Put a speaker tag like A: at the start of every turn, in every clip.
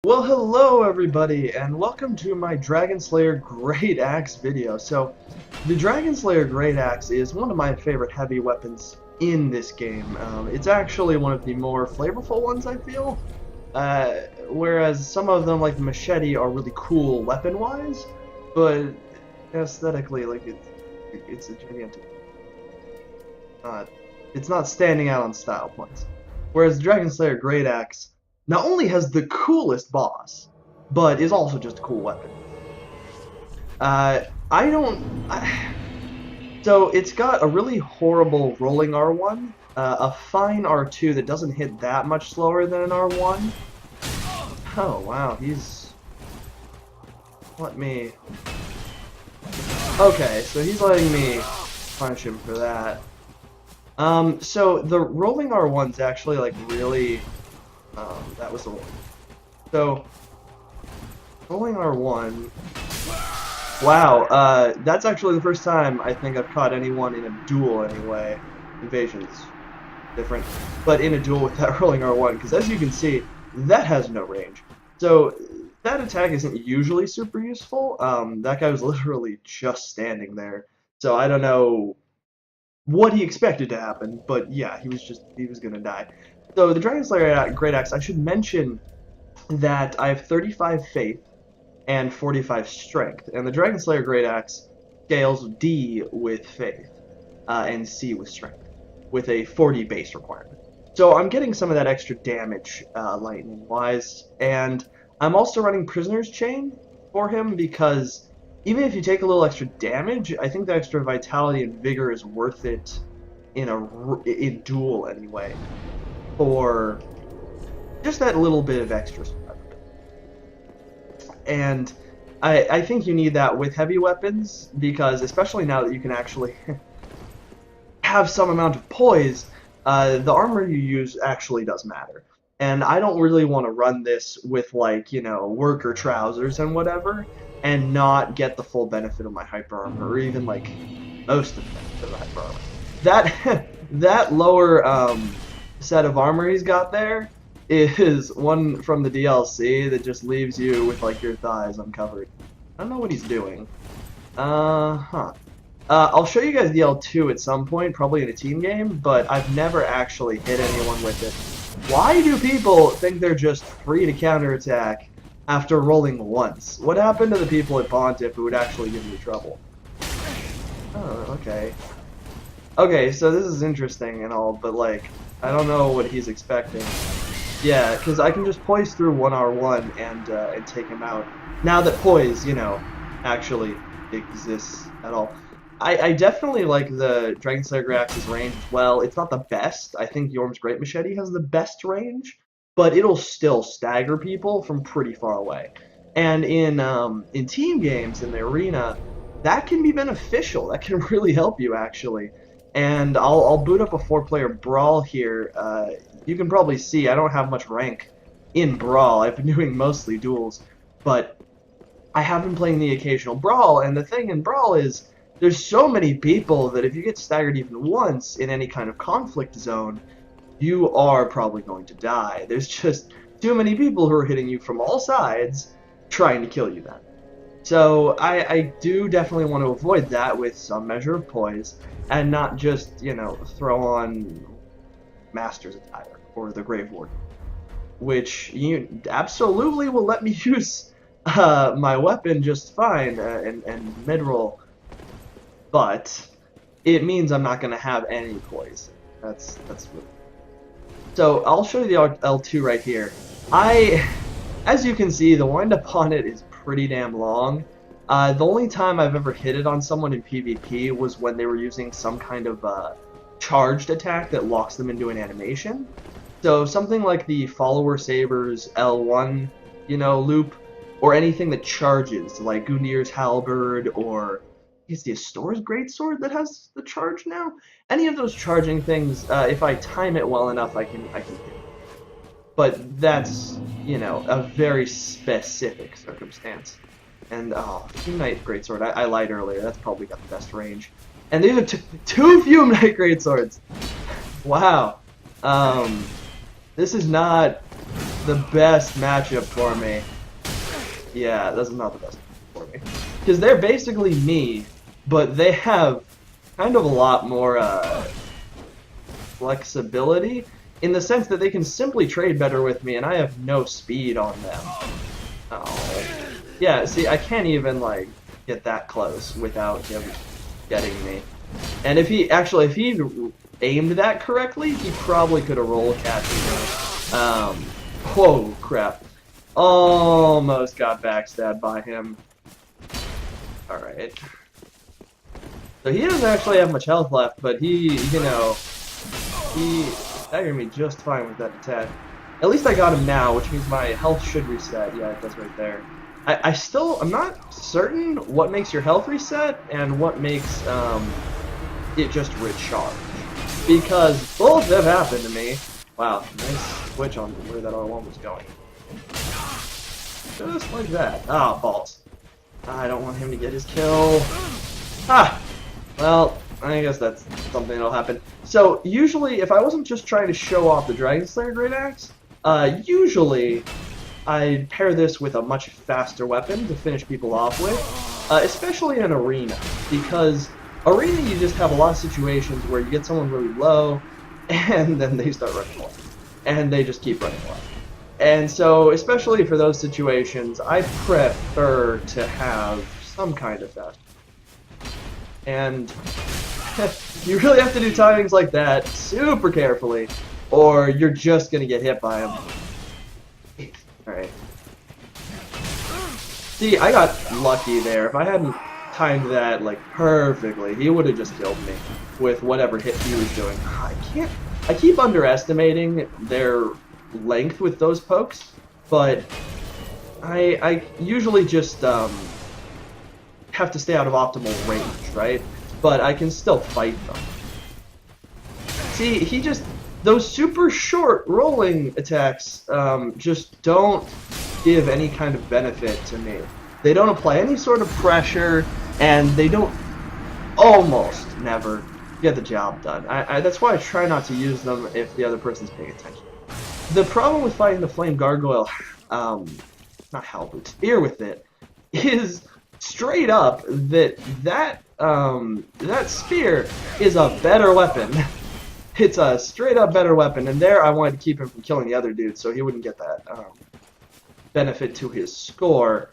A: Well, hello everybody, and welcome to my Dragonslayer Greataxe video. So, the Dragonslayer Greataxe is one of my favorite heavy weapons in this game. It's actually one of the more flavorful ones, I feel. Whereas some of them, like the machete, are really cool weapon-wise, but aesthetically, like, it's a gigantic... it's not standing out on style points. Whereas Dragonslayer Greataxe not only has the coolest boss, but is also just a cool weapon. So it's got a really horrible rolling R1, a fine R2 that doesn't hit that much slower than an R1. Oh wow, Okay, so he's letting me punish him for that. So the rolling R1's actually like really... that was the one. So, rolling R1. Wow, that's actually the first time I think I've caught anyone in a duel anyway. Invasion's different. But in a duel with that rolling R1, because as you can see, that has no range. So, that attack isn't usually super useful. That guy was literally just standing there. So I don't know what he expected to happen, but yeah, he was gonna die. So the Dragonslayer Greataxe, I should mention that I have 35 Faith and 45 Strength, and the Dragonslayer Greataxe scales D with Faith and C with Strength, with a 40 base requirement. So I'm getting some of that extra damage lightning-wise, and I'm also running Prisoner's Chain for him because even if you take a little extra damage, I think the extra vitality and vigor is worth it in duel anyway. For just that little bit of extra stuff. And I think you need that with heavy weapons, because especially now that you can actually have some amount of poise, the armor you use actually does matter. And I don't really want to run this with, like, you know, worker trousers and whatever, and not get the full benefit of my hyper armor, or even, like, most of the benefit of the hyper armor. That lower, set of armor he's got there is one from the DLC that just leaves you with like your thighs uncovered. I don't know what he's doing. I'll show you guys the L2 at some point, probably in a team game, but I've never actually hit anyone with it. Why do people think they're just free to counterattack after rolling once? What happened to the people at Pontiff who would actually give me trouble? Oh, okay. Okay, so this is interesting and all, but like, I don't know what he's expecting. Yeah, because I can just poise through 1R1 and take him out. Now that poise, you know, actually exists at all. I definitely like the Dragonslayer Greataxe's range as well. It's not the best. I think Yorm's Great Machete has the best range, but it'll still stagger people from pretty far away. And in team games, in the arena, that can be beneficial. That can really help you, actually. And I'll boot up a 4-player Brawl here. You can probably see I don't have much rank in Brawl. I've been doing mostly duels, but I have been playing the occasional Brawl, and the thing in Brawl is there's so many people that if you get staggered even once in any kind of conflict zone, you are probably going to die. There's just too many people who are hitting you from all sides trying to kill you then. So I do definitely want to avoid that with some measure of poise, and not just, you know, throw on Master's Attire or the Grave Warden, which you absolutely will let me use my weapon just fine and mid-roll, but it means I'm not going to have any poise. That's really... So I'll show you the L2 right here. As you can see, the wind-up on it is pretty damn long. The only time I've ever hit it on someone in PvP was when they were using some kind of charged attack that locks them into an animation. So something like the Follower Saber's L1, you know, loop, or anything that charges, like Gundir's Halberd, or is the Astor's Greatsword that has the charge now? Any of those charging things, if I time it well enough, I can hit it. But that's, you know, a very specific circumstance. And, oh, Fume-Knight Greatsword, I lied earlier, that's probably got the best range. And these are two Fume-Knight Greatswords! Wow. This is not the best matchup for me. Yeah, this is not the best for me. Because they're basically me, but they have kind of a lot more flexibility in the sense that they can simply trade better with me, and I have no speed on them. Oh. Yeah, see, I can't even, like, get that close without him getting me. And if he aimed that correctly, he probably could have roll catched me. Whoa, crap. Almost got backstabbed by him. Alright. So he doesn't actually have much health left, but he staggered me just fine with that attack. At least I got him now, which means my health should reset. Yeah, it does right there. I'm not certain what makes your health reset and what makes it just recharge. Because both have happened to me. Wow, nice switch on where that R1 was going. Just like that. Ah, balls. I don't want him to get his kill. Ah! Well, I guess that's something that'll happen. So, usually, if I wasn't just trying to show off the Dragonslayer Greataxe, usually I'd pair this with a much faster weapon to finish people off with, especially in Arena, because Arena you just have a lot of situations where you get someone really low, and then they start running away, and they just keep running away. And so, especially for those situations, I prefer to have some kind of fast. And you really have to do timings like that super carefully, or you're just gonna get hit by him. Alright. See, I got lucky there. If I hadn't timed that, like, perfectly, he would have just killed me with whatever hit he was doing. I keep underestimating their length with those pokes, but I usually just have to stay out of optimal range, right? But I can still fight them. See, those super short rolling attacks just don't give any kind of benefit to me. They don't apply any sort of pressure, and they don't almost never get the job done. That's why I try not to use them if the other person's paying attention. The problem with fighting the Flame Gargoyle, not Halberd, Spear with it, is straight up that spear is a better weapon. It's a straight up better weapon, and there I wanted to keep him from killing the other dude so he wouldn't get that benefit to his score.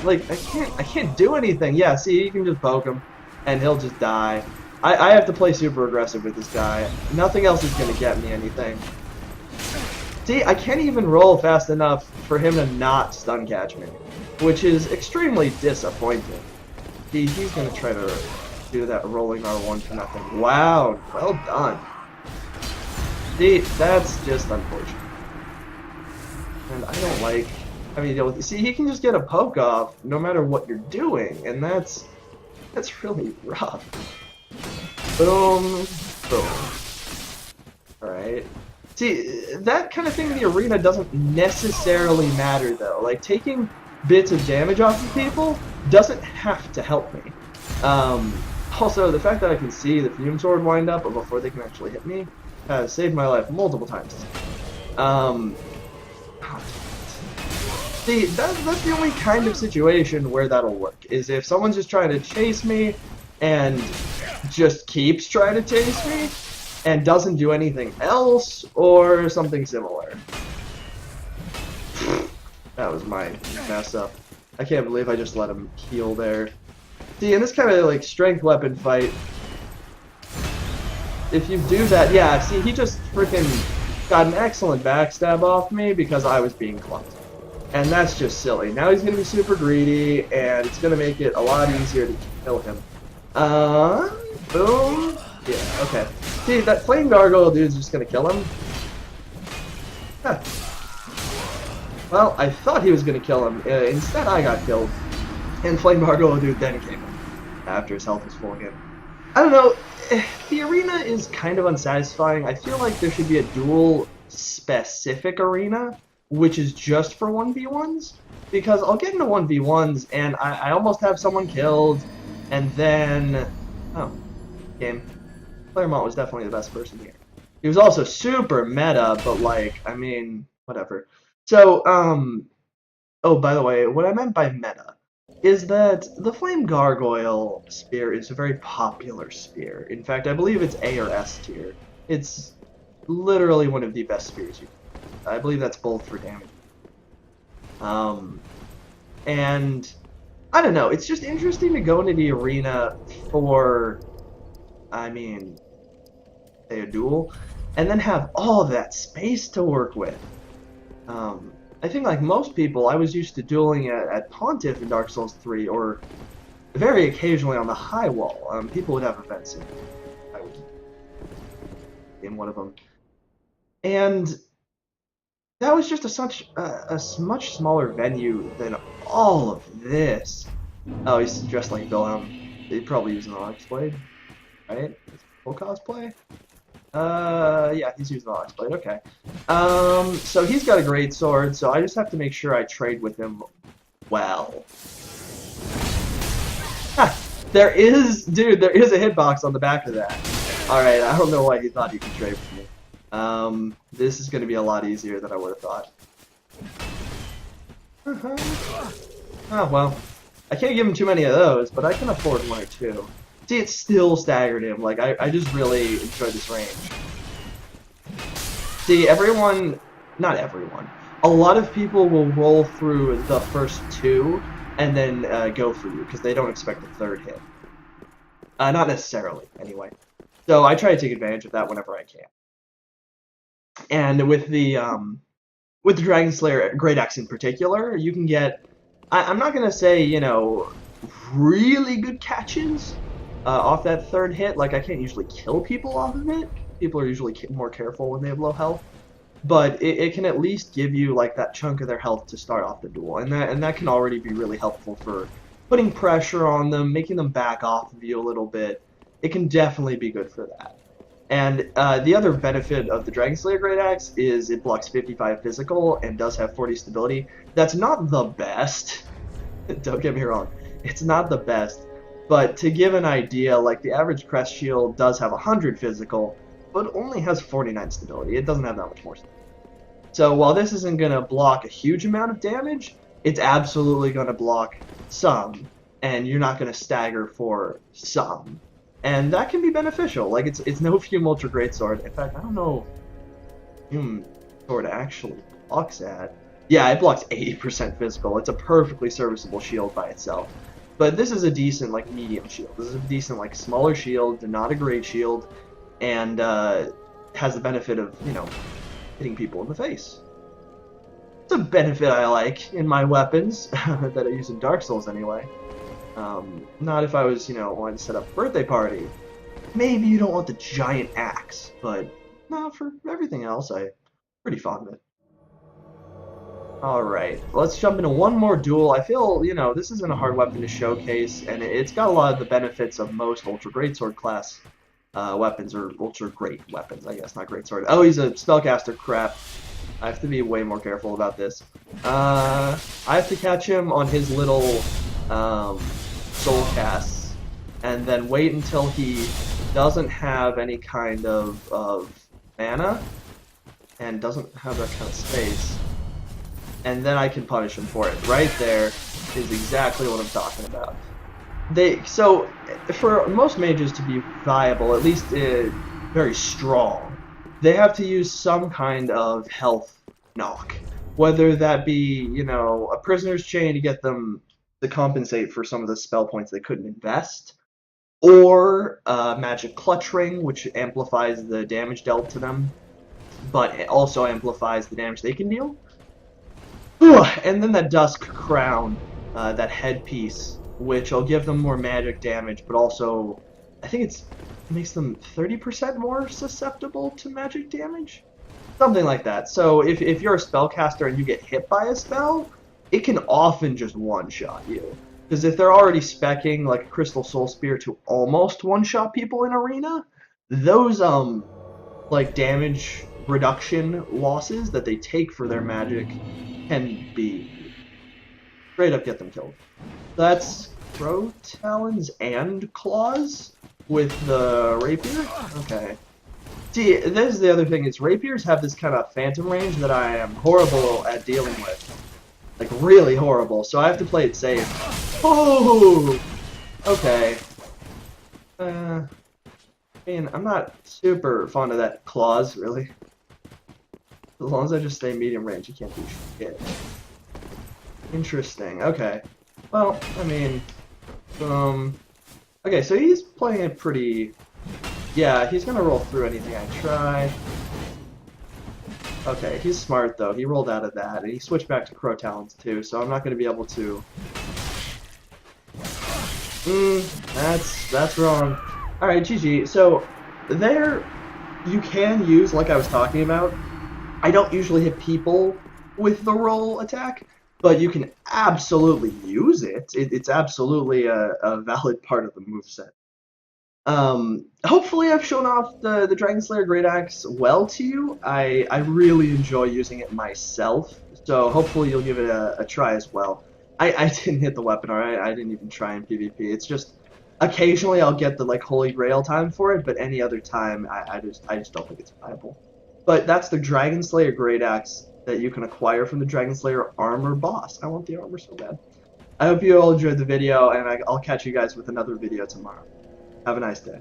A: Like, I can't do anything. Yeah, see, you can just poke him and he'll just die. I have to play super aggressive with this guy. Nothing else is gonna get me anything. See, I can't even roll fast enough for him to not stun catch me, which is extremely disappointing. See, he's gonna try to do that rolling R1 for nothing. Wow, well done. See, that's just unfortunate. And I don't like, I mean, see, he can just get a poke off no matter what you're doing, and that's really rough. Boom, boom. Alright. See, that kind of thing in the arena doesn't necessarily matter, though. Like, taking bits of damage off of people doesn't have to help me. Also, the fact that I can see the Fume Sword wind up before they can actually hit me has saved my life multiple times. See, that's the only kind of situation where that'll work, is if someone's just trying to chase me and just keeps trying to chase me and doesn't do anything else, or something similar. That was my mess up. I can't believe I just let him heal there. See, in this kind of, like, strength weapon fight, if you do that, yeah, see, he just freaking got an excellent backstab off me because I was being clumsy. And that's just silly. Now he's going to be super greedy, and it's going to make it a lot easier to kill him. Boom. Yeah, okay. See, that Flame Gargoyle dude's just going to kill him. Huh. Well, I thought he was going to kill him. Instead, I got killed. And Flame Gargoyle dude then came in after his health was full again. I don't know. The arena is kind of unsatisfying. I feel like there should be a duel-specific arena, which is just for 1v1s, because I'll get into 1v1s and I almost have someone killed, and then, oh, game. Claremont was definitely the best person here. He was also super meta, but, like, I mean, whatever. So, oh, by the way, what I meant by meta is that the Flame Gargoyle spear is a very popular spear. In fact, I believe it's A or S tier. It's literally one of the best spears you can. I believe that's both for damage. And I don't know, it's just interesting to go into the arena for, I mean, say a duel, and then have all of that space to work with. I think like most people, I was used to dueling at Pontiff in Dark Souls 3, or very occasionally on the high wall. People would have events, and I would in one of them. And that was just a much smaller venue than all of this. Oh, he's dressed like Wilhelm. He'd probably use an Onyx Blade, right? Full cosplay? Yeah, he's using the Onyx Blade, okay. So he's got a great sword, so I just have to make sure I trade with him well. Ha! There is a hitbox on the back of that. Alright, I don't know why he thought he could trade with me. This is going to be a lot easier than I would have thought. Oh, well. I can't give him too many of those, but I can afford one or two. See, it still staggered him. Like, I just really enjoyed this range. See, not everyone, a lot of people will roll through the first two and then go for you, because they don't expect a third hit. Not necessarily, anyway. So I try to take advantage of that whenever I can. And with the Dragonslayer Greataxe in particular, you can get, I'm not going to say, you know, really good catches off that third hit. Like, I can't usually kill people off of it. People are usually more careful when they have low health. But it can at least give you, like, that chunk of their health to start off the duel. And that can already be really helpful for putting pressure on them, making them back off of you a little bit. It can definitely be good for that. And the other benefit of the Dragonslayer Greataxe is it blocks 55 physical and does have 40 stability. That's not the best. Don't get me wrong. It's not the best. But to give an idea, like the average Crest Shield does have 100 physical, but only has 49 stability. It doesn't have that much more stability. So while this isn't going to block a huge amount of damage, it's absolutely going to block some. And you're not going to stagger for some. And that can be beneficial. Like, it's no Fume Ultra Greatsword. In fact, I don't know if Fume Sword actually blocks at. Yeah, it blocks 80% physical. It's a perfectly serviceable shield by itself. But this is a decent, like, medium shield. This is a decent, like, smaller shield, not a great shield, and has the benefit of, you know, hitting people in the face. It's a benefit I like in my weapons that I use in Dark Souls anyway. Not if I was, you know, wanting to set up a birthday party. Maybe you don't want the giant axe, but no, for everything else, I'm pretty fond of it. Alright, let's jump into one more duel. I feel, you know, this isn't a hard weapon to showcase, and it's got a lot of the benefits of most Ultra Greatsword class weapons, or Ultra Great weapons, I guess, not Greatsword. Oh, he's a spellcaster, crap. I have to be way more careful about this. I have to catch him on his little soul casts, and then wait until he doesn't have any kind of mana, and doesn't have that kind of space. And then I can punish him for it. Right there is exactly what I'm talking about. So, for most mages to be viable, at least very strong, they have to use some kind of health knock. Whether that be, you know, a prisoner's chain to get them to compensate for some of the spell points they couldn't invest, or magic clutch ring, which amplifies the damage dealt to them, but it also amplifies the damage they can deal. And then that Dusk Crown, that headpiece, which will give them more magic damage, but also, I think it makes them 30% more susceptible to magic damage? Something like that. So if you're a spellcaster and you get hit by a spell, it can often just one-shot you. Because if they're already speccing like a Crystal Soul Spear to almost one-shot people in Arena, those like damage reduction losses that they take for their magic can be straight up get them killed. That's Crow Talons and Claws with the Rapier? Okay. See, this is the other thing, is rapiers have this kind of phantom range that I am horrible at dealing with. Like, really horrible, so I have to play it safe. Oh! Okay. I mean, I'm not super fond of that claws, really. As long as I just stay medium range, you can't do shit. Interesting, okay. Well, I mean, okay, so he's playing it pretty... Yeah, he's gonna roll through anything I try. Okay, he's smart though. He rolled out of that, and he switched back to Crow Talons too, so I'm not gonna be able to... that's wrong. Alright, GG. So, there, you can use, like I was talking about, I don't usually hit people with the roll attack, but you can absolutely use it. It's absolutely a valid part of the moveset. Hopefully I've shown off the Dragonslayer Greataxe well to you. I really enjoy using it myself, so hopefully you'll give it a try as well. I didn't hit the weapon, alright? I didn't even try in PvP. It's just, occasionally I'll get the, like, Holy Grail time for it, but any other time, I just don't think it's viable. But that's the Dragonslayer Greataxe that you can acquire from the Dragonslayer Armor boss. I want the armor so bad. I hope you all enjoyed the video, and I'll catch you guys with another video tomorrow. Have a nice day.